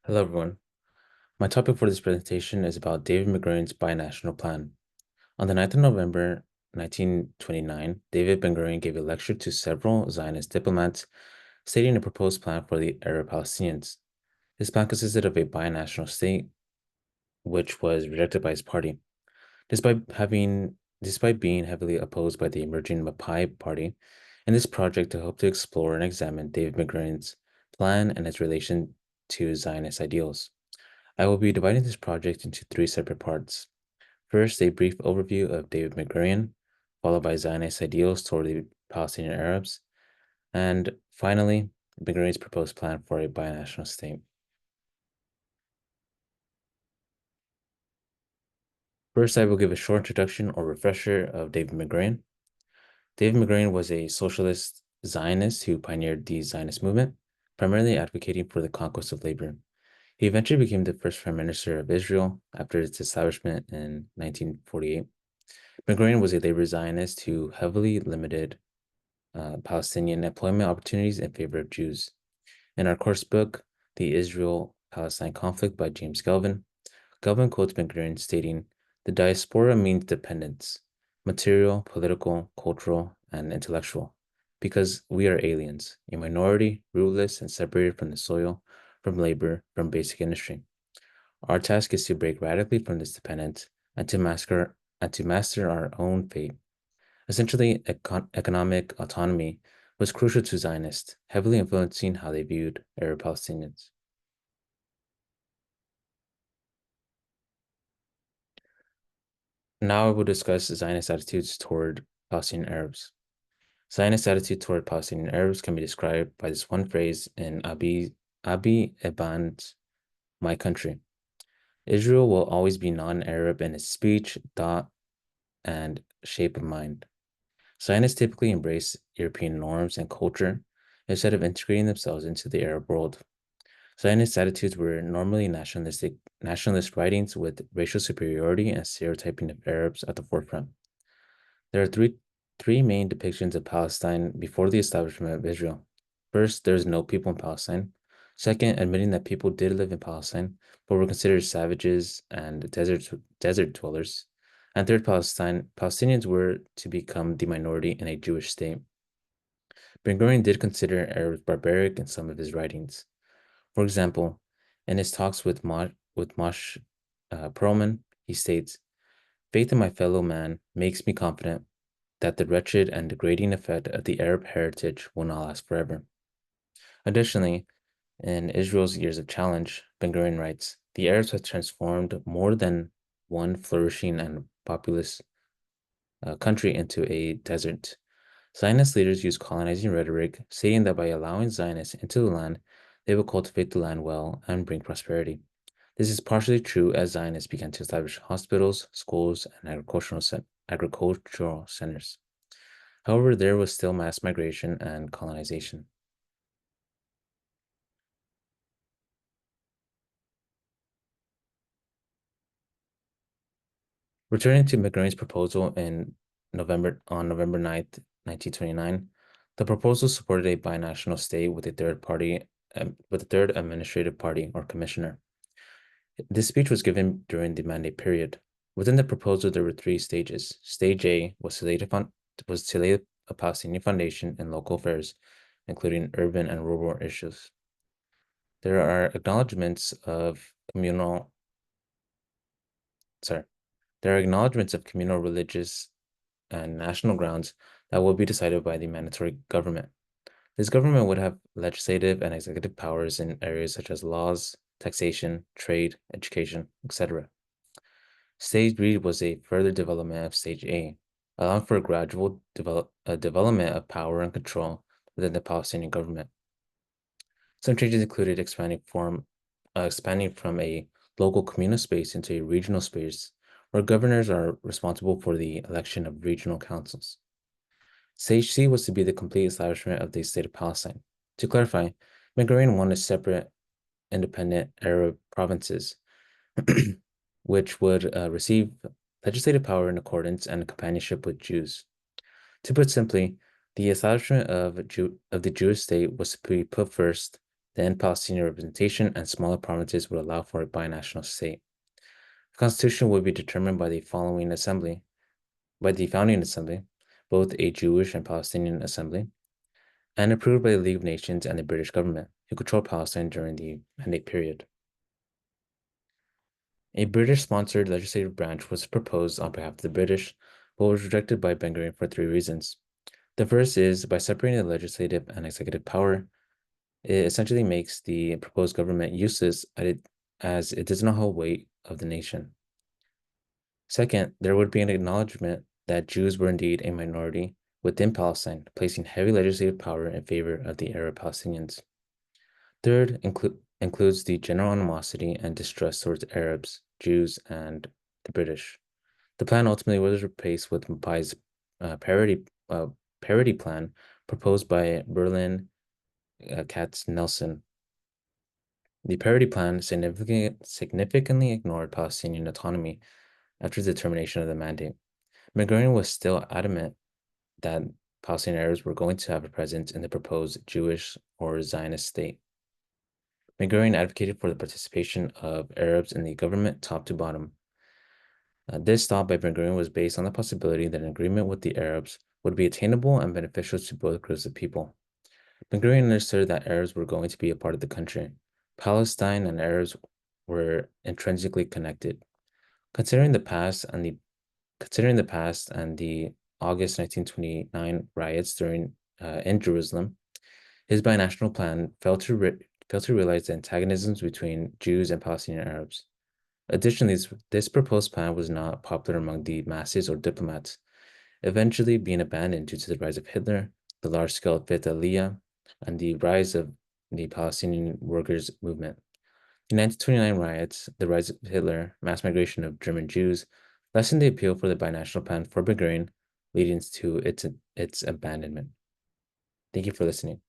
Hello, everyone. My topic for this presentation is about David Ben-Gurion's binational plan. On the 9th of November, 1929, David Ben-Gurion gave a lecture to several Zionist diplomats stating a proposed plan for the Arab Palestinians. This plan consisted of a binational state, which was rejected by his party. Despite being heavily opposed by the emerging Mapai party, in this project to hope to explore and examine David Ben-Gurion's plan and its relation to Zionist ideals. I will be dividing this project into three separate parts. First, a brief overview of David Ben-Gurion, followed by Zionist ideals toward the Palestinian Arabs, and finally, Ben-Gurion's proposed plan for a binational state. First, I will give a short introduction or refresher of David Ben-Gurion. David Ben-Gurion was a socialist Zionist who pioneered the Zionist movement, primarily advocating for the conquest of labor. He eventually became the first prime minister of Israel after its establishment in 1948. Ben-Gurion was a labor Zionist who heavily limited Palestinian employment opportunities in favor of Jews. In our course book, The Israel-Palestine Conflict by James Galvin, Galvin quotes Ben-Gurion stating, "The diaspora means dependence, material, political, cultural, and intellectual, because we are aliens, a minority, rootless, and separated from the soil, from labor, from basic industry. Our task is to break radically from this dependence and to master our own fate." Essentially, economic autonomy was crucial to Zionists, heavily influencing how they viewed Arab Palestinians. Now I will discuss Zionist attitudes toward Palestinian Arabs. Zionist attitude toward Palestinian Arabs can be described by this one phrase in Abi Eban's My Country. Israel will always be non-Arab in its speech, thought, and shape of mind. Zionists typically embrace European norms and culture instead of integrating themselves into the Arab world. Zionist attitudes were normally nationalist writings with racial superiority and stereotyping of Arabs at the forefront. There are three main depictions of Palestine before the establishment of Israel. First, there is no people in Palestine. Second, admitting that people did live in Palestine, but were considered savages and desert dwellers. And third, Palestinians were to become the minority in a Jewish state. Ben-Gurion did consider Arabs barbaric in some of his writings. For example, in his talks with Mosh Perlman, he states, "Faith in my fellow man makes me confident that the wretched and degrading effect of the Arab heritage will not last forever." Additionally, in Israel's Years of Challenge, Ben-Gurion writes, "The Arabs have transformed more than one flourishing and populous country into a desert." Zionist leaders use colonizing rhetoric, stating that by allowing Zionists into the land, they will cultivate the land well and bring prosperity. This is partially true as Zionists began to establish hospitals, schools, and agricultural centers. However, there was still mass migration and colonization. Returning to Ben-Gurion's proposal on November 9th, 1929, the proposal supported a binational state with a third administrative party or commissioner. This speech was given during the mandate period. Within the proposal, there were three stages. Stage A was to lay a Palestinian foundation in local affairs, including urban and rural issues. There are acknowledgments of communal, sorry, there are acknowledgments of communal, religious, and national grounds that will be decided by the mandatory government. This government would have legislative and executive powers in areas such as laws, taxation, trade, education, etc. Stage B was a further development of Stage A, allowing for a gradual development of power and control within the Palestinian government. Some changes included expanding from a local communal space into a regional space, where governors are responsible for the election of regional councils. Stage C was to be the complete establishment of the state of Palestine. To clarify, Ben-Gurion wanted separate, independent Arab provinces, which would receive legislative power in accordance and companionship with Jews. To put simply, the establishment of the Jewish state was to be put first, Then Palestinian representation and smaller provinces would allow for a binational state. The constitution would be determined by the founding assembly, both a Jewish and Palestinian assembly, and approved by the League of Nations and the British government, who controlled Palestine during the Mandate period. A British-sponsored legislative branch was proposed on behalf of the British, but was rejected by Ben Gurion for three reasons. The first is, by separating the legislative and executive power, it essentially makes the proposed government useless as it does not hold weight of the nation. Second, there would be an acknowledgement that Jews were indeed a minority within Palestine, placing heavy legislative power in favor of the Arab Palestinians. Third, includes the general animosity and distrust towards Arabs, Jews, and the British. The plan ultimately was replaced with Mapai's parity plan proposed by Berlin Katz-Nelson. The parity plan significantly ignored Palestinian autonomy after the termination of the mandate. Ben Gurion was still adamant that Palestinian Arabs were going to have a presence in the proposed Jewish or Zionist state. Ben Gurion advocated for the participation of Arabs in the government top to bottom. This thought by Ben Gurion was based on the possibility that an agreement with the Arabs would be attainable and beneficial to both groups of people. Ben Gurion understood that Arabs were going to be a part of the country. Palestine and Arabs were intrinsically connected. Considering the past and the August 1929 riots in Jerusalem, his binational plan failed to realize the antagonisms between Jews and Palestinian Arabs. Additionally, this proposed plan was not popular among the masses or diplomats, eventually being abandoned due to the rise of Hitler, the large-scale Fifth Aliyah, and the rise of the Palestinian workers' movement. The 1929 riots, the rise of Hitler, mass migration of German Jews, lessened the appeal for the binational plan for Ben Gurion, leading to its abandonment. Thank you for listening.